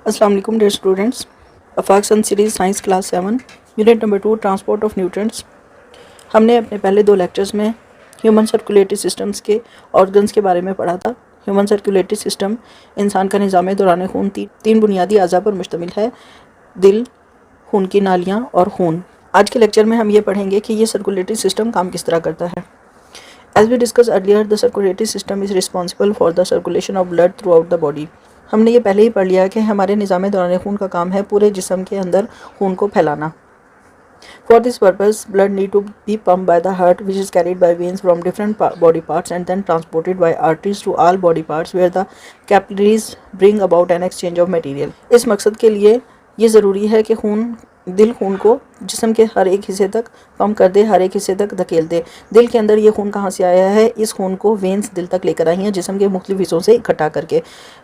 अस्सलाम वालेकुम dear students. Afaq sun series science class 7 unit number 2 transport of nutrients. हमने अपने पहले दो लेक्चर्स में ह्यूमन सर्कुलेटरी सिस्टम्स के ऑर्गन्स के बारे में पढ़ा था। ह्यूमन सर्कुलेटरी सिस्टम इंसान का निज़ाम दौरान खून तीन बुनियादी अज़ा पर मुश्तमिल है: दिल, खून की नालियाँ और खून। आज के लेक्चर में हम ये पढ़ेंगे कि ये सर्कुलेटरी सिस्टम काम किस तरह करता है। As we discussed earlier, the circulatory system is responsible for the circulation of blood throughout the body. हमने ये पहले ही पढ़ लिया कि हमारे निज़ाम दौरान खून का काम है पूरे जिस्म के अंदर खून को फैलाना। For this purpose, blood need to be pumped by the heart, which is carried by veins from different body parts and then transported by arteries to all body parts, where the capillaries bring about an exchange of material. इस मकसद के लिए ये ज़रूरी है कि दिल खून को जिस्म के हर एक हिस्से तक पंप कर दे, हर एक हिस्से तक धकेल दे। दिल के अंदर ये खून कहाँ से आया है? इस खून को वेंस दिल तक लेकर आई हैं जिस्म के मुख्तलिफ हिस्सों से इकट्ठा करके।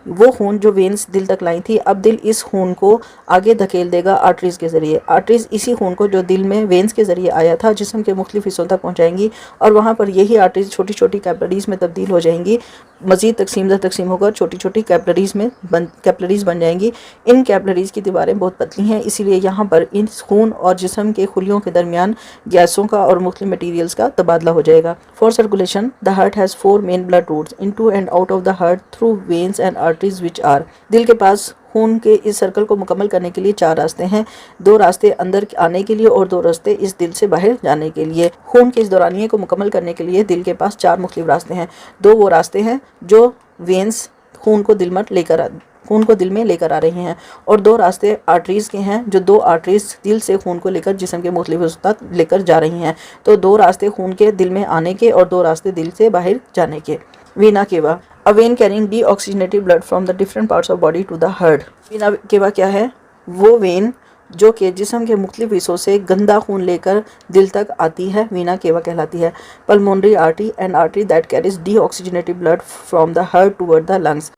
वो खून जो वेंस दिल तक लाई थी, अब दिल इस खून को आगे धकेल देगा आर्टरीज़ के ज़रिए। आर्टरीज़ इसी खून को जो दिल में वेंस के ज़रिए आया था जिस्म के मुख्तलिफ हिस्सों तक पहुँचाएंगी और वहाँ पर यही आर्टरीज़ छोटी छोटी कैपिलरीज़ में तब्दील हो जाएंगी। मज़ीद तकसीम होकर छोटी छोटी कैपिलरीज़ बन जाएंगी। इन कैपिलरीज़ की दीवारें बहुत पतली हैं, इसीलिए यहाँ पर इन खून और जिस्म के खुलियों के दरमियान गैसों का और मुख्तलिफ मटीरियल्स का तबादला हो जाएगा। For circulation the heart has 4 main blood routes into and out of the heart through veins and arteries which are. दिल के पास खून के इस सर्कल को मुकम्मल करने के लिए 4 रास्ते हैं। 2 रास्ते अंदर आने के लिए और 2 रास्ते इस दिल से बाहर जाने के लिए। खून के इस दौरानिये को मुकम्मल करने के लिए दिल के पास 4 मुख्तलिफ रास्ते हैं। 2 वो रास्ते हैं जो वेन्स खून को दिल में लेकर आ रही हैं और 2 रास्ते आर्टरीज़ के हैं जो 2 आर्टरीज़ दिल से खून को लेकर जिस्म के मुख्तलिफ हिस्सों तक लेकर जा रही हैं। तो 2 रास्ते खून के दिल में आने के और 2 रास्ते दिल से बाहर जाने के। Vena cava, a vein carrying deoxygenated blood from the different parts of body to the heart. Vena cava क्या है? वो वेन जो कि जिस्म के मुख्तलिफ हिस्सों से गंदा खून लेकर दिल तक आती है, वीना केवा कहलाती है। Pulmonary artery and artery that carries deoxygenated blood from the heart toward the lungs.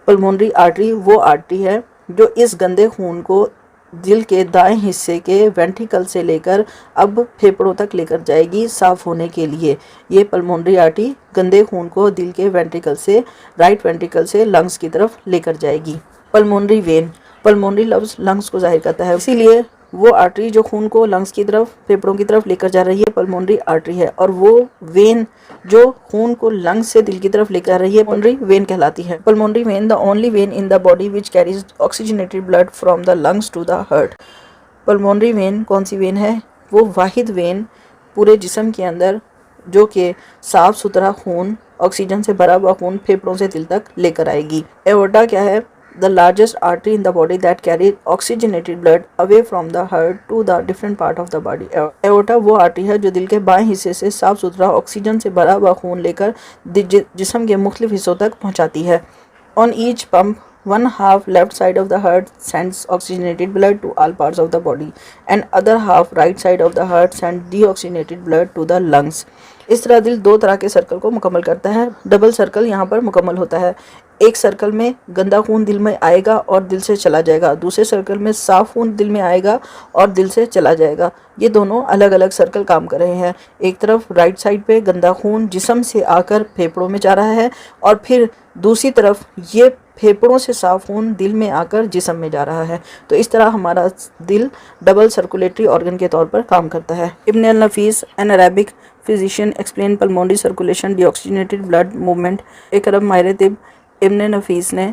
Pulmonary artery वो आर्टरी है जो इस गंदे खून को दिल के दाएं हिस्से के वेंट्रिकल से लेकर अब फेफड़ों तक लेकर जाएगी साफ़ होने के लिए। ये पल्मोनरी आर्टरी गंदे खून को दिल के वेंट्रिकल से, राइट वेंट्रिकल से लंग्स की तरफ लेकर जाएगी। पल्मोनरी वेन, पल्मोनरी लफ्ज़ लंग्स को जाहिर करता है, इसीलिए वो आर्टरी जो खून को लंग्स की तरफ, फेफड़ों की तरफ लेकर जा रही है पल्मोनरी आर्टरी है, और वो वेन जो खून को लंग्स से दिल की तरफ लेकर आ रही है पल्मोनरी वेन कहलाती है। Pulmonary vein the only vein in the body which carries oxygenated blood from the lungs to the heart. Pulmonary vein कौन सी वेन है? वो वाहिद वेन पूरे जिस्म के अंदर जो कि साफ़ सुथरा खून, ऑक्सीजन से भरा हुआ खून फेफड़ों से दिल तक लेकर आएगी। एओर्टा क्या है? The largest artery in the body that carries oxygenated blood away from the heart to the different part of the body. Aorta वो आर्टरी है जो दिल के बाएं हिस्से से साफ सुथरा ऑक्सीजन से भरा हुआ खून लेकर जिस्म के मुख्तलिफ हिस्सों तक पहुंचाती है। On each pump, 1/2 left side of the heart sends oxygenated blood to all parts of the body, and other half right side of the heart sends deoxygenated blood to the lungs. इस तरह दिल 2 तरह के circle को मुकम्मल करता है। Double circle यहाँ पर मुकम्मल होता है। एक सर्कल में गंदा खून दिल में आएगा और दिल से चला जाएगा, दूसरे सर्कल में साफ़ खून दिल में आएगा और दिल से चला जाएगा। ये दोनों अलग अलग सर्कल काम कर रहे हैं। एक तरफ राइट साइड पे गंदा खून जिस्म से आकर फेफड़ों में जा रहा है और फिर दूसरी तरफ ये फेफड़ों से साफ खून दिल में आकर जिस्म में जा रहा है। तो इस तरह हमारा दिल डबल सर्कुलेटरी ऑर्गन के तौर पर काम करता है। Ibn al Nafis, an Arabic physician, explain pulmonary circulation deoxygenated blood movement. एक अरब माहिर तिब इब्न नफीस ने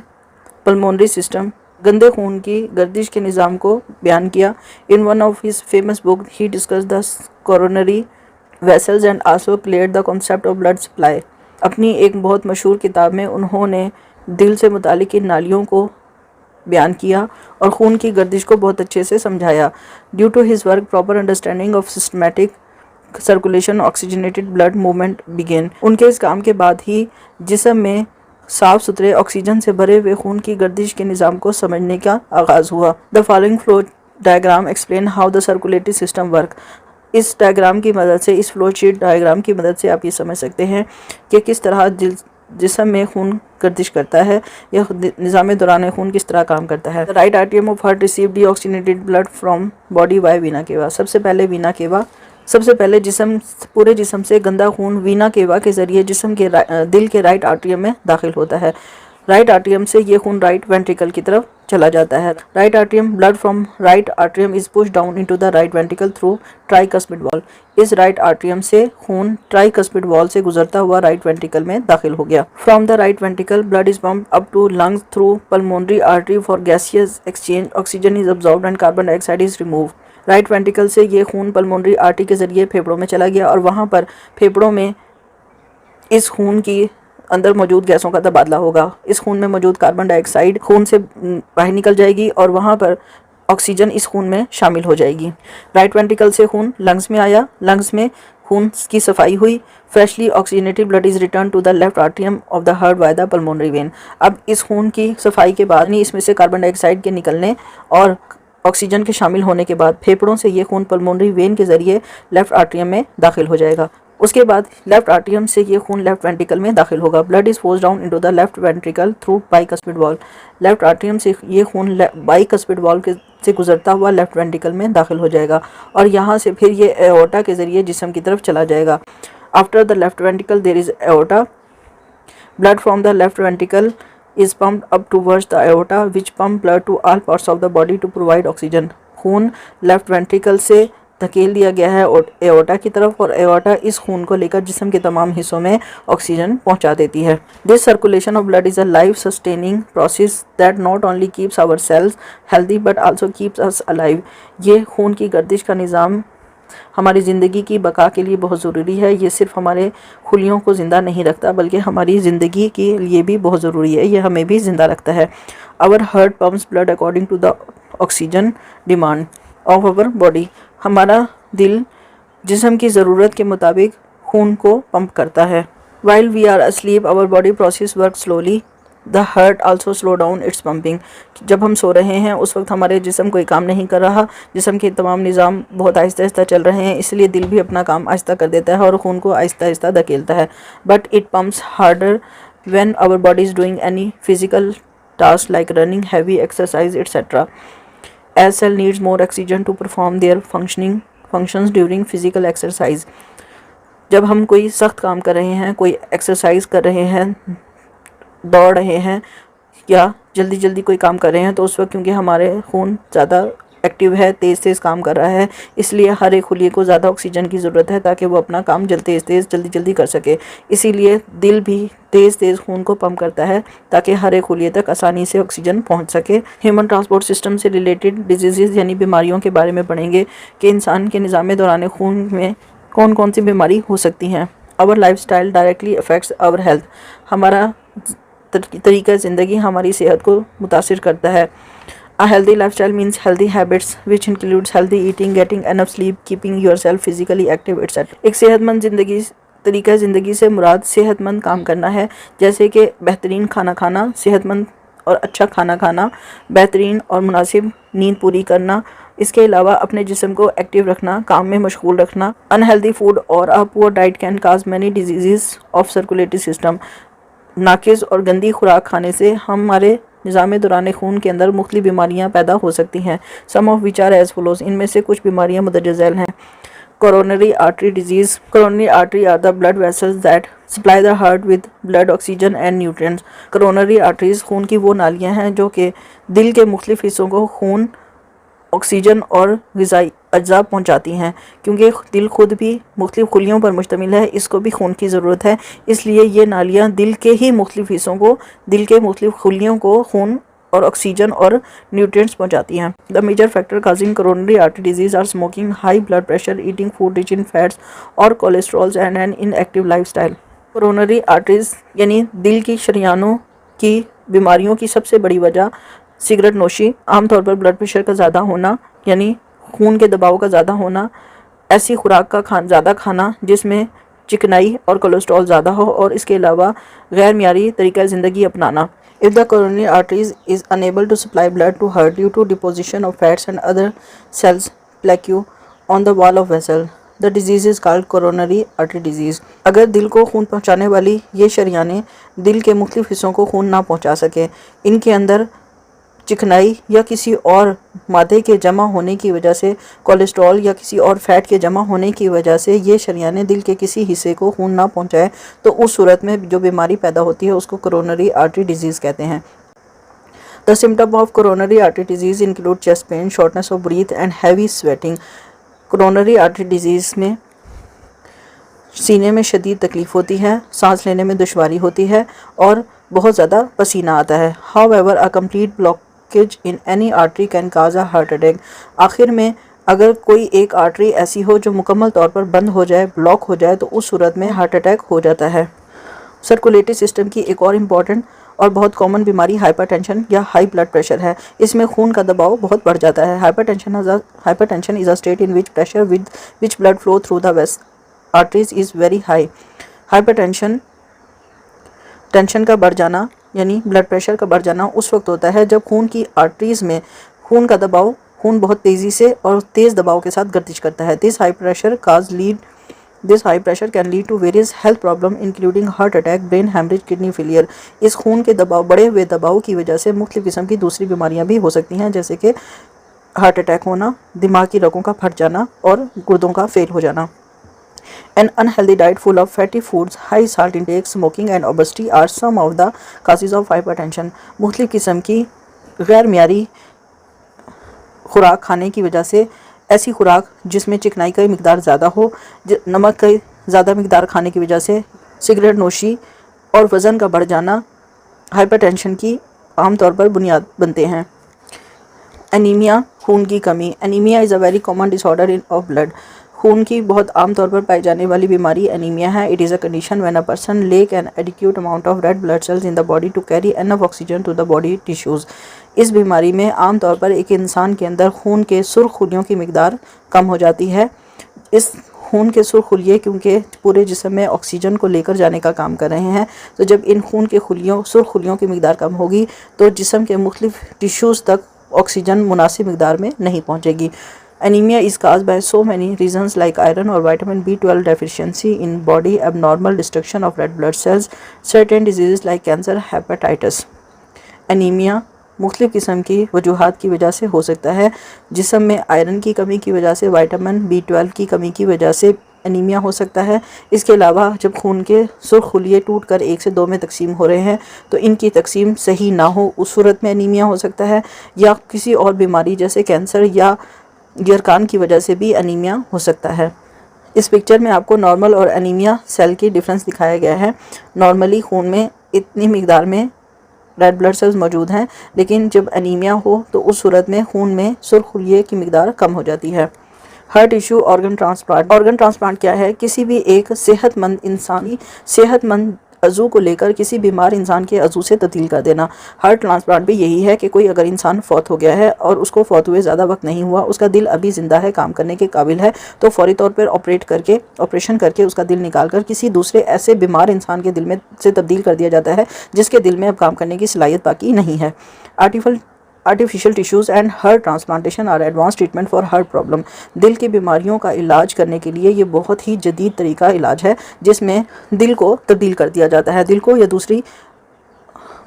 पल्मोनरी सिस्टम, गंदे खून की गर्दिश के निज़ाम को बयान किया। In one of his famous book he discuss the coronary vessels and also clear the concept of blood supply. अपनी एक बहुत मशहूर किताब में उन्होंने दिल से मुतालिक इन नालियों को बयान किया और खून की गर्दिश को बहुत अच्छे से समझाया। Due to his work proper understanding of systematic circulation oxygenated blood movement began. उनके इस काम के बाद ही जिस्म में साफ़ सुथरे ऑक्सीजन से भरे हुए खून की गर्दिश के निज़ाम को समझने का आगाज़ हुआ। The following flow diagram explain how the circulatory system work. इस डायग्राम की मदद से, इस फ्लो शीट डायग्राम की मदद से आप ये समझ सकते हैं कि किस तरह जिस्म में खून गर्दिश करता है या निज़ाम दौरान खून किस तरह काम करता है। Right atrium of heart receive deoxygenated blood from body by Veena केवा। सबसे पहले पूरे जिस्म से गंदा खून वीना केवा के ज़रिए दिल के राइट आर्टरियम में दाखिल होता है। राइट आर्टरियम से ये खून राइट वेंट्रिकल की तरफ चला जाता है। Right atrium blood from right atrium is push down into the right ventricle through tricuspid wall. इस राइट आर्टरियम से खून ट्राइकस्पिड वॉल से गुजरता हुआ राइट वेंट्रिकल में दाखिल हो गया। From the right ventricle blood is pumped up to lungs through pulmonary artery for gaseous exchange. Oxygen is absorbed and carbon dioxide is remove. Right ventricle से ये खून पल्मोनरी आर्टरी के जरिए फेफड़ों में चला गया और वहाँ पर फेफड़ों में इस खून की अंदर मौजूद गैसों का तबादला होगा। इस खून में मौजूद कार्बन डाइऑक्साइड खून से बाहर निकल जाएगी और वहाँ पर ऑक्सीजन इस खून में शामिल हो जाएगी। राइट वेंट्रिकल से खून लंग्स में आया, लंग्स में खून की सफाई हुई। Freshly oxygenated blood is return to the left atrium of the heart by the pulmonary vein. अब इस खून की सफाई के बाद इसमें से कार्बन डाइऑक्साइड के निकलने और ऑक्सीजन के शामिल होने के बाद फेफड़ों से ये खून पल्मोनरी वेन के जरिए लेफ्ट आर्टरियम में दाखिल हो जाएगा। उसके बाद लेफ्ट आर्टरियम से ये खून लेफ्ट वेंट्रिकल में दाखिल होगा। Blood is force down into the left ventricle through bicuspid valve. Left atrium से ये खून बाइकस्पिड वॉल से गुजरता हुआ लेफ्ट वेंट्रिकल में दाखिल हो जाएगा और यहाँ से फिर ये एओर्टा के जरिए जिस्म की तरफ चला जाएगा। After the left ventricle there is aorta. Blood from the left ventricle is pumped up towards the aorta which pump blood to all parts of the body to provide oxygen। खून left ventricle से धकेल दिया गया है aorta की तरफ और aorta इस खून को लेकर जिस्म के तमाम हिस्सों में ऑक्सीजन पहुंचा देती है। This circulation of blood is a life sustaining process that not only keeps our cells healthy but also keeps us alive. ये खून की गर्दिश का निज़ाम हमारी ज़िंदगी की बका के लिए बहुत ज़रूरी है। ये सिर्फ हमारे खुलियों को ज़िंदा नहीं रखता बल्कि हमारी ज़िंदगी के लिए भी बहुत ज़रूरी है। ये हमें भी ज़िंदा रखता है। Our heart pumps blood according to the oxygen demand of our body. हमारा दिल जिस्म की ज़रूरत के मुताबिक खून को पंप करता है। While we are asleep our body process work slowly. The heart also slow down its pumping. जब हम सो रहे हैं उस वक्त हमारे जिस्म कोई काम नहीं कर रहा, जिस्म के तमाम निज़ाम बहुत आहिस्ता आहिस्ता चल रहे हैं, इसलिए दिल भी अपना काम आहिस्ता कर देता है और खून को आहिस्ता आहिस्ता धकेलता है। But it pumps harder when our body is doing any physical task like running, heavy exercise etcetera. As cell needs more oxygen to perform their functions during physical exercise. जब हम कोई सख्त काम कर रहे हैं, कोई एक्सरसाइज कर रहे हैं, दौड़ रहे हैं या जल्दी जल्दी कोई काम कर रहे हैं, तो उस वक्त क्योंकि हमारे खून ज़्यादा एक्टिव है, तेज़ काम कर रहा है, इसलिए हर एक खुलिये को ज़्यादा ऑक्सीजन की ज़रूरत है ताकि वो अपना काम जल्दी जल्दी कर सके। इसीलिए दिल भी तेज़ खून को पंप करता है ताकि हर एक खुलिये तक आसानी से ऑक्सीजन पहुंच सके। ह्यूमन ट्रांसपोर्ट सिस्टम से रिलेटेड डिजीज़ यानी बीमारियों के बारे में पढ़ेंगे कि इंसान के निज़ाम दौरान खून में कौन कौन सी बीमारी हो सकती हैं। Our life style directly affects our health. हमारा तरीका ज़िंदगी हमारी सेहत को मुतासिर करता है। A healthy lifestyle means healthy habits which includes healthy eating, getting enough sleep, keeping yourself physically active etc. एक सेहतमंद तरीका ज़िंदगी से मुराद सेहतमंद काम करना है, जैसे कि बेहतरीन खाना खाना, सेहतमंद और अच्छा खाना खाना, बेहतरीन और मुनासिब नींद पूरी करना, इसके अलावा अपने जिस्म को एक्टिव रखना, काम में मशगूल रखना। अनहेल्दी फूड और a poor diet can cause many diseases of circulatory system. नाकिस और गंदी खुराक खाने से हमारे निज़ाम दौरान खून के अंदर मुख्तलिफ बीमारियां पैदा हो सकती हैं। Some of which are as follows. इनमें से कुछ बीमारियां मुंदरज झैल हैं। Coronary artery disease. Coronary artery are the blood vessels that supply the heart with blood, oxygen and nutrients. Coronary arteries खून की वो नालियाँ हैं जो कि दिल के मुख्तलिफ हिस्सों को खून, ऑक्सीजन और ग़िज़ाई अज्जा पहुंचाती हैं। क्योंकि दिल खुद भी मुख्तलिफ खुलियों पर मुश्तमिल है, इसको भी खून की ज़रूरत है, इसलिए ये नालियाँ दिल के ही मुख्तलिफ हिस्सों को, दिल के मुख्तलिफ खुलियों को खून और ऑक्सीजन और न्यूट्रिएंट्स पहुंचाती हैं। The major factor causing coronary artery disease are smoking, high blood pressure, eating food rich in fats और cholesterols and an inactive lifestyle. Coronary arteries यानी दिल की शरियानों की बीमारियों की सबसे बड़ी वजह सिगरेट नोशी, आमतौर पर ब्लड प्रेशर का ज़्यादा होना यानी खून के दबाव का ज़्यादा होना, ऐसी खुराक का ज़्यादा खाना जिसमें चिकनाई और कोलेस्ट्रॉल ज़्यादा हो, और इसके अलावा गैर मियारी तरीका ज़िंदगी अपनाना। If the coronary arteries is unable to supply blood to heart due to deposition of fats and other cells plaque on the wall of vessel, the disease is called coronary artery disease. अगर दिल को खून पहुँचाने वाली ये शरियानें दिल के मुख्तलिफ हिस्सों को खून ना पहुँचा सके, इनके अंदर चिकनाई या किसी और मादे के जमा होने की वजह से, कोलेस्ट्रॉल या किसी और फैट के जमा होने की वजह से ये शरियाने दिल के किसी हिस्से को खून ना पहुंचाए, तो उस सूरत में जो बीमारी पैदा होती है उसको कोरोनरी आर्टरी डिजीज़ कहते हैं। The symptom of coronary artery disease include chest pain, shortness of breath and heavy sweating. Coronary artery disease में सीने में शदीद तकलीफ़ होती है, सांस लेने में दुश्वारी होती है और बहुत ज़्यादा पसीना आता है। However a complete blockage in any artery can cause a heart attack. आखिर में अगर कोई एक आर्टरी ऐसी हो जो मुकम्मल तौर पर बंद हो जाए, ब्लॉक हो जाए, तो उस सूरत में हार्ट अटैक हो जाता है। सर्कुलेटरी सिस्टम की एक और इम्पॉर्टेंट और बहुत कॉमन बीमारी हाइपरटेंशन या हाई ब्लड प्रेशर है। इसमें खून का दबाव बहुत बढ़ जाता है। Hypertension is a state in which pressure with which blood flow through the vast arteries is very high. Hypertension tension का बढ़ जाना यानी ब्लड प्रेशर का बढ़ जाना उस वक्त होता है जब खून की आर्टरीज में खून का दबाव, खून बहुत तेज़ी से और तेज़ दबाव के साथ गर्दिश करता है। This high pressure can lead to various health problem including heart attack, brain haemorrhage, kidney failure. इस खून के दबाव, बढ़े हुए दबाव की वजह से मुख्तलिफ किस्म की दूसरी बीमारियां भी हो सकती हैं, जैसे कि हार्ट अटैक होना, दिमाग की रगों का फट जाना और गुर्दों का फेल हो जाना। An unhealthy diet full of fatty foods, high salt intake, smoking and obesity are some of the causes of hypertension. मुख्तलिफ किस्म की गैर मियारी खुराक खाने की वजह से, ऐसी खुराक जिसमें चिकनाई का मिकदार ज़्यादा हो, नमक का ज़्यादा मिकदार खाने की वजह से, सिगरेट नोशी और वज़न का बढ़ जाना हाइपरटेंशन की आम तौर पर बुनियाद बनते हैं। एनीमिया, खून की कमी। Anaemia is a very common disorder in of blood. खून की बहुत आम तौर पर पाई जाने वाली बीमारी एनीमिया है। It is a condition when a person lack an adequate amount of red blood cells in the body to carry enough oxygen to the body tissues. इस बीमारी में आम तौर पर एक इंसान के अंदर खून के सुर्ख खुलियों की मिकदार कम हो जाती है। इस खून के सुर्ख खुलिये क्योंकि पूरे जिस्म में ऑक्सीजन को लेकर जाने का काम कर रहे हैं, तो जब इन खून के सुर्ख खुलियों की मिकदार कम होगी तो जिस्म के मुख्तलिफ टिश्यूज़ तक ऑक्सीजन मुनासिब मिकदार में नहीं पहुँचेगी। Anemia is caused by so many reasons like iron or vitamin B12 deficiency in body, abnormal destruction of red blood cells, certain diseases like cancer, hepatitis. Anemia मुख्तलिफ किस्म की वजूहात की वजह से हो सकता है। जिस्म में आयरन की कमी की वजह से, विटामिन B12 की कमी की वजह से एनीमिया हो सकता है। इसके अलावा जब खून के सुर्ख खुलिये टूट कर 1 से 2 में तकसीम हो रहे हैं तो इनकी तकसीम सही ना हो, उस सूरत में एनीमिया हो सकता है। या किसी और बीमारी जैसे कैंसर या गिरकान की वजह से भी एनीमिया हो सकता है। इस पिक्चर में आपको नॉर्मल और एनीमिया सेल की डिफरेंस दिखाया गया है। नॉर्मली खून में इतनी मिकदार में रेड ब्लड सेल्स मौजूद हैं, लेकिन जब एनीमिया हो तो उस सूरत में खून में सुर्ख खुलिये की मिकदार कम हो जाती है। Heart issue, organ transplant. Organ transplant क्या है? किसी भी एक सेहतमंद अज़ू को लेकर किसी बीमार इंसान के अज़ू से तब्दील कर देना। हार्ट ट्रांसप्लांट भी यही है कि कोई अगर इंसान फौत हो गया है और उसको फौत हुए ज़्यादा वक्त नहीं हुआ, उसका दिल अभी ज़िंदा है, काम करने के काबिल है, तो फौरी तौर पर ऑपरेशन करके उसका दिल निकाल कर किसी दूसरे ऐसे बीमार इंसान के दिल में से तब्दील कर दिया जाता है जिसके दिल में अब काम करने की सलाहियत बाकी नहीं है। Artificial tissues and heart transplantation are advance treatment for heart problem. दिल की बीमारियों का इलाज करने के लिए ये बहुत ही जदीद तरीका इलाज है जिसमें दिल को तब्दील कर दिया जाता है, दिल को या दूसरी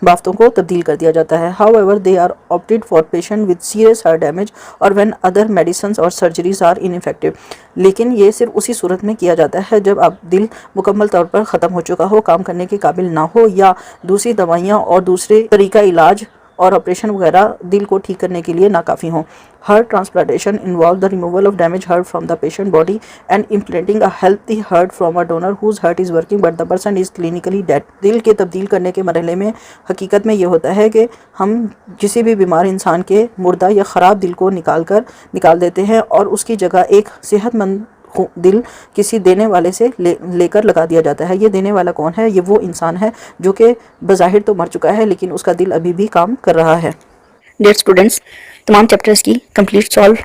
बाफ्तों को तब्दील कर दिया जाता है। However they are opted for patient with serious heart damage और व्हेन अदर मेडिसिन और सर्जरीज आर इनइफेक्टिव। लेकिन ये सिर्फ उसी सूरत में किया जाता है जब अब दिल मुकम्मल तौर पर ख़त्म हो चुका हो, काम करने के काबिल ना हो, या दूसरी दवाइयाँ और दूसरे तरीका इलाज और ऑपरेशन वगैरह दिल को ठीक करने के लिए नाकाफ़ी हों। Heart transplantation involve the removal of damage heart from the patient body and implanting a healthy heart from a donor whose heart is working but the person is clinically dead. दिल के तब्दील करने के मरहले में हकीकत में ये होता है कि हम किसी भी बीमार इंसान के मुर्दा या ख़राब दिल को निकाल देते हैं और उसकी जगह एक सेहतमंद दिल किसी देने वाले से लेकर लगा दिया जाता है। ये देने वाला कौन है? ये वो इंसान है जो कि बज़ाहिर तो मर चुका है लेकिन उसका दिल अभी भी काम कर रहा है। डियर स्टूडेंट्स, तमाम चैप्टर्स की कंप्लीट सॉल्व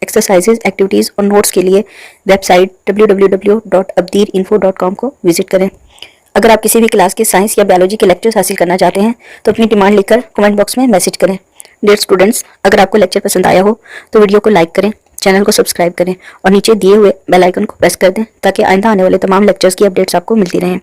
एक्सरसाइजेज, एक्टिविटीज़ और नोट्स के लिए वेबसाइट www.abdirinfo.com को विजिट करें। अगर आप किसी भी क्लास के साइंस या बायोलॉजी के लेक्चर्स हासिल करना चाहते हैं तो अपनी डिमांड लिखकर कमेंट बॉक्स में मैसेज करें। डियर स्टूडेंट्स, अगर आपको लेक्चर पसंद आया हो तो वीडियो को लाइक करें, चैनल को सब्सक्राइब करें और नीचे दिए हुए बेल आइकन को प्रेस कर दें ताकि आइंदा आने वाले तमाम लेक्चर्स की अपडेट्स आपको मिलती रहें।